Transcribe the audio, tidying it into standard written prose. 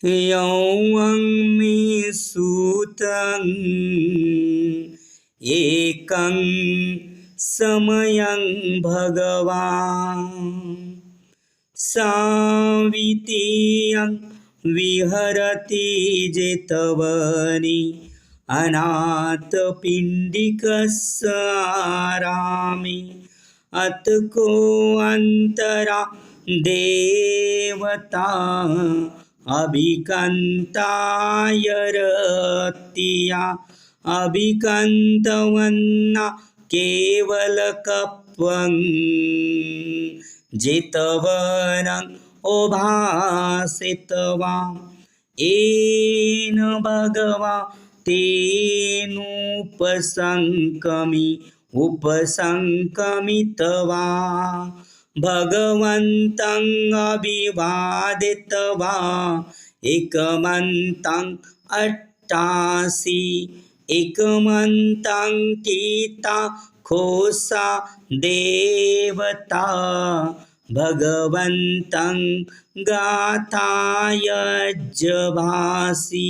यौवं मे सूतं एकं समयं भगवान् सावितीयं विहरति जेतवने अनाथपिण्डिकसारामे अतको अन्तरा देवता अभिकन्ताय रतिया अभिकन्तवन्ना केवलकप्वं जेतवनं ओभासितवा येन भगवा उपसङ्कमितवा भगवन्तं अभिवादितवा एकमन्तं अट्टासि एकमन्तं कीता खोसा देवता भगवन्तं गाथाय जभासि।